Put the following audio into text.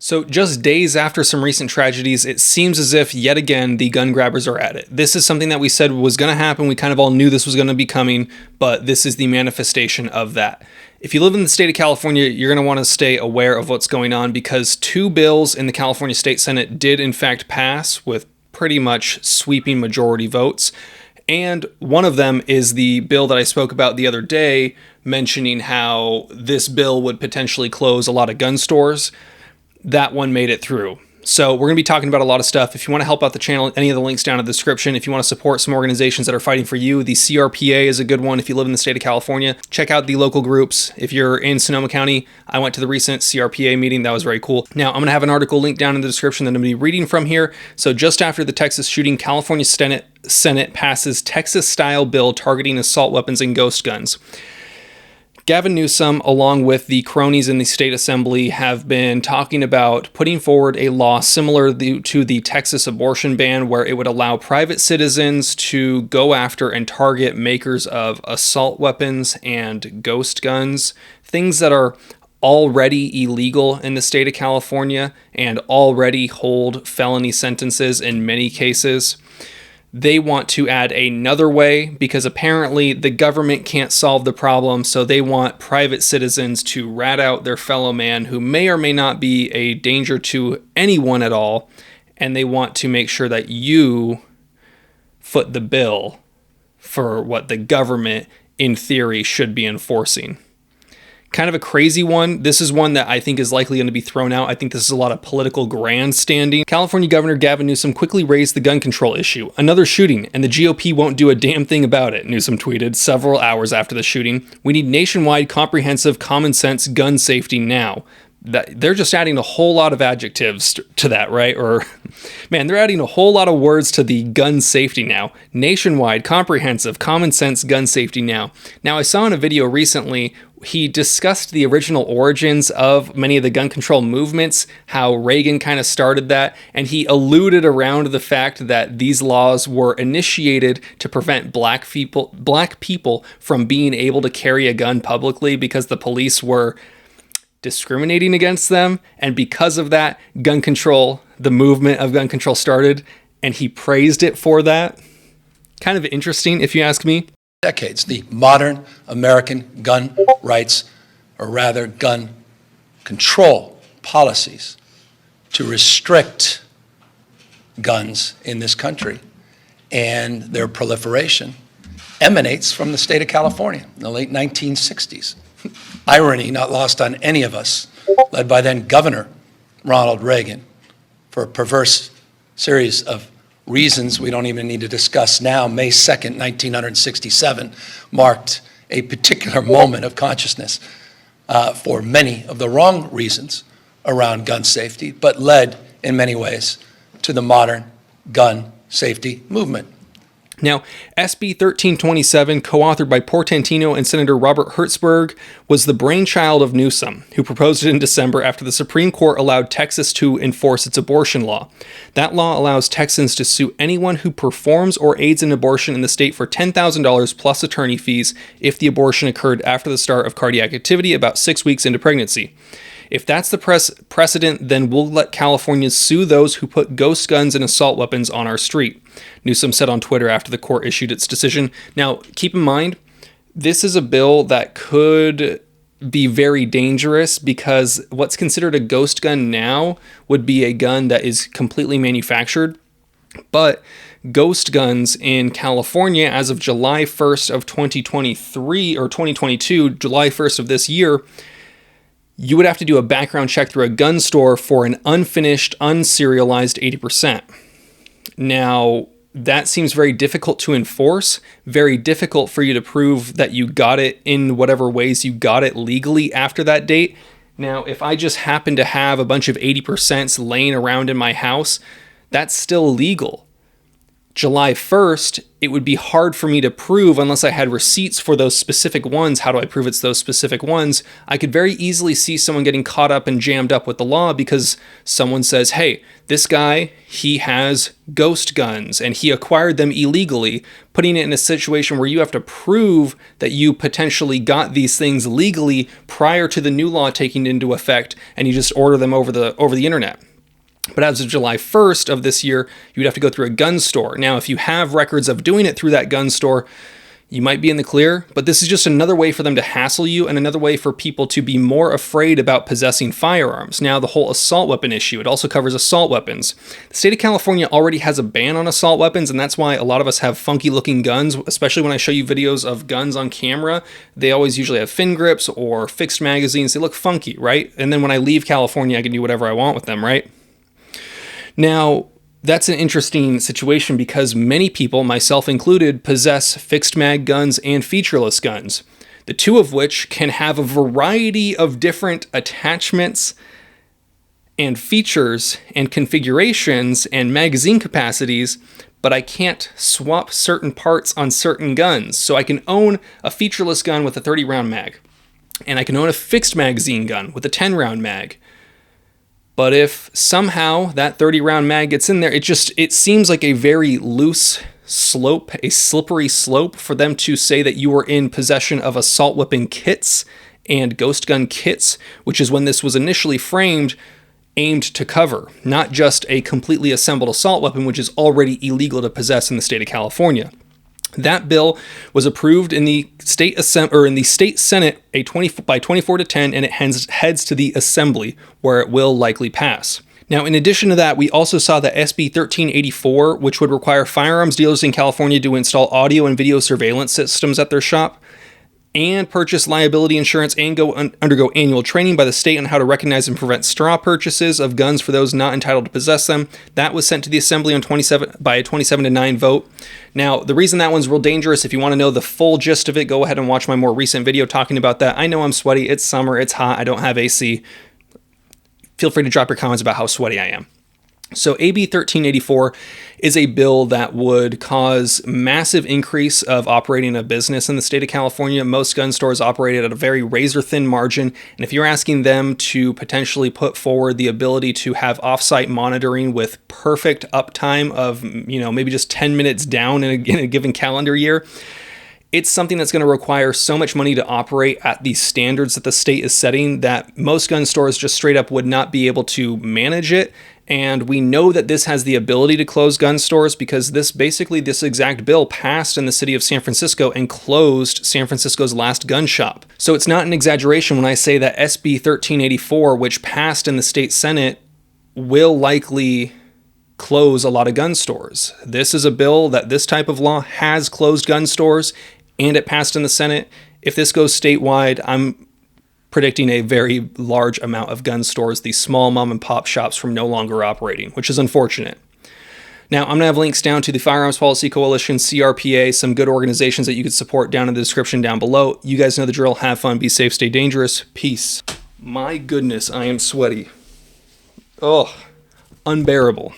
So just days after some recent tragedies, it seems as if yet again the gun grabbers are at it. This is something that we said was going to happen. We kind of all knew this was going to be coming, but this is the manifestation of that. If you live in the state of California, you're going to want to stay aware of what's going on because two bills in the California State Senate did in fact pass with pretty much sweeping majority votes. And one of them is the bill that I spoke about the other day, mentioning how this bill would potentially close a lot of gun stores. That one made it through. So we're going to be talking about a lot of stuff. If you want to help out the channel, any of the links down in the description. If you want to support some organizations that are fighting for you, the CRPA is a good one if you live in the state of California. Check out the local groups. If you're in Sonoma County, I went to the recent CRPA meeting. That was very cool. Now, I'm going to have an article linked down in the description that I'm going to be reading from here. So just after the Texas shooting, California Senate passes Texas-style bill targeting assault weapons and ghost guns. Gavin Newsom, along with the cronies in the state assembly, have been talking about putting forward a law similar to the Texas abortion ban, where it would allow private citizens to go after and target makers of assault weapons and ghost guns, things that are already illegal in the state of California and already hold felony sentences in many cases. They want to add another way because apparently the government can't solve the problem, so they want private citizens to rat out their fellow man who may or may not be a danger to anyone at all, and they want to make sure that you foot the bill for what the government, in theory, should be enforcing. Kind of a crazy one. This is one that I think is likely going to be thrown out. I think this is a lot of political grandstanding. California Governor Gavin Newsom quickly raised the gun control issue. Another shooting, and the GOP won't do a damn thing about it, Newsom tweeted several hours after the shooting. We need nationwide, comprehensive, common sense gun safety now. They're just adding a whole lot of adjectives to that, right? Or, man, they're adding a whole lot of words to the gun safety now. Nationwide, comprehensive, common sense gun safety now. Now, I saw in a video recently, he discussed the original origins of many of the gun control movements, how Reagan kind of started that, and he alluded around the fact that these laws were initiated to prevent black people from being able to carry a gun publicly because the police were discriminating against them, and because of that, gun control, the movement of gun control started, and he praised it for that. Kind of interesting, if you ask me. Decades, the modern American gun rights, or rather gun control policies to restrict guns in this country and their proliferation emanates from the state of California in the late 1960s. Irony not lost on any of us, led by then Governor Ronald Reagan, for a perverse series of reasons we don't even need to discuss now. May 2nd, 1967 marked a particular moment of consciousness for many of the wrong reasons around gun safety, but led in many ways to the modern gun safety movement. Now, sb1327, co-authored by Portantino and Senator Robert Hertzberg, was the brainchild of Newsom, who proposed it in December after the Supreme Court allowed Texas to enforce its abortion law. That law allows Texans to sue anyone who performs or aids an abortion in the state for $10,000 plus attorney fees if the abortion occurred after the start of cardiac activity about 6 weeks into pregnancy. If that's the precedent, then we'll let Californians sue those who put ghost guns and assault weapons on our street, Newsom said on Twitter after the court issued its decision. Now, keep in mind, this is a bill that could be very dangerous because what's considered a ghost gun now would be a gun that is completely manufactured. But ghost guns in California as of July 1st of 2023 or 2022, July 1st of this year, you would have to do a background check through a gun store for an unfinished, unserialized 80%. Now, that seems very difficult to enforce, very difficult for you to prove that you got it in whatever ways you got it legally after that date. Now, if I just happen to have a bunch of 80% laying around in my house, that's still legal. July 1st, it would be hard for me to prove unless I had receipts for those specific ones. How do I prove it's those specific ones? I could very easily see someone getting caught up and jammed up with the law because someone says, hey, this guy, he has ghost guns and he acquired them illegally, putting it in a situation where you have to prove that you potentially got these things legally prior to the new law taking into effect, and you just order them over the internet. But as of July 1st of this year, you'd have to go through a gun store. Now, if you have records of doing it through that gun store, you might be in the clear, but this is just another way for them to hassle you and another way for people to be more afraid about possessing firearms. Now, the whole assault weapon issue, it also covers assault weapons. The state of California already has a ban on assault weapons, and that's why a lot of us have funky looking guns, especially when I show you videos of guns on camera. They always usually have fin grips or fixed magazines. They look funky, right? And then when I leave California, I can do whatever I want with them, right? Now, that's an interesting situation because many people, myself included, possess fixed mag guns and featureless guns, the two of which can have a variety of different attachments and features and configurations and magazine capacities, but I can't swap certain parts on certain guns. So I can own a featureless gun with a 30-round mag, and I can own a fixed magazine gun with a 10-round mag. But if somehow that 30-round mag gets in there, it seems like a very loose slope, a slippery slope for them to say that you were in possession of assault weapon kits and ghost gun kits, which is when this was initially framed, aimed to cover, not just a completely assembled assault weapon, which is already illegal to possess in the state of California. That bill was approved in the state Senate by 24 to 10, and it heads to the Assembly, where it will likely pass. Now, in addition to that, we also saw the sb1384, which would require firearms dealers in California to install audio and video surveillance systems at their shop, and purchase liability insurance and undergo annual training by the state on how to recognize and prevent straw purchases of guns for those not entitled to possess them. That was sent to the Assembly by a 27-9 vote. Now, the reason that one's real dangerous, if you want to know the full gist of it, go ahead and watch my more recent video talking about that. I know I'm sweaty, it's summer, it's hot, I don't have AC. Feel free to drop your comments about how sweaty I am. So AB 1384 is a bill that would cause massive increase of operating a business in the state of California. Most gun stores operated at a very razor-thin margin, and if you're asking them to potentially put forward the ability to have off-site monitoring with perfect uptime of, maybe just 10 minutes down in a given calendar year, it's something that's going to require so much money to operate at the standards that the state is setting that most gun stores just straight up would not be able to manage it. And we know that this has the ability to close gun stores because this exact bill passed in the city of San Francisco and closed San Francisco's last gun shop. So it's not an exaggeration when I say that SB 1384, which passed in the state Senate, will likely close a lot of gun stores. This is a bill that this type of law has closed gun stores, and it passed in the Senate. If this goes statewide, I'm predicting a very large amount of gun stores, these small mom and pop shops, from no longer operating, which is unfortunate. Now, I'm going to have links down to the Firearms Policy Coalition, CRPA, some good organizations that you could support down in the description down below. You guys know the drill. Have fun, be safe, stay dangerous. Peace. My goodness, I am sweaty. Oh, unbearable.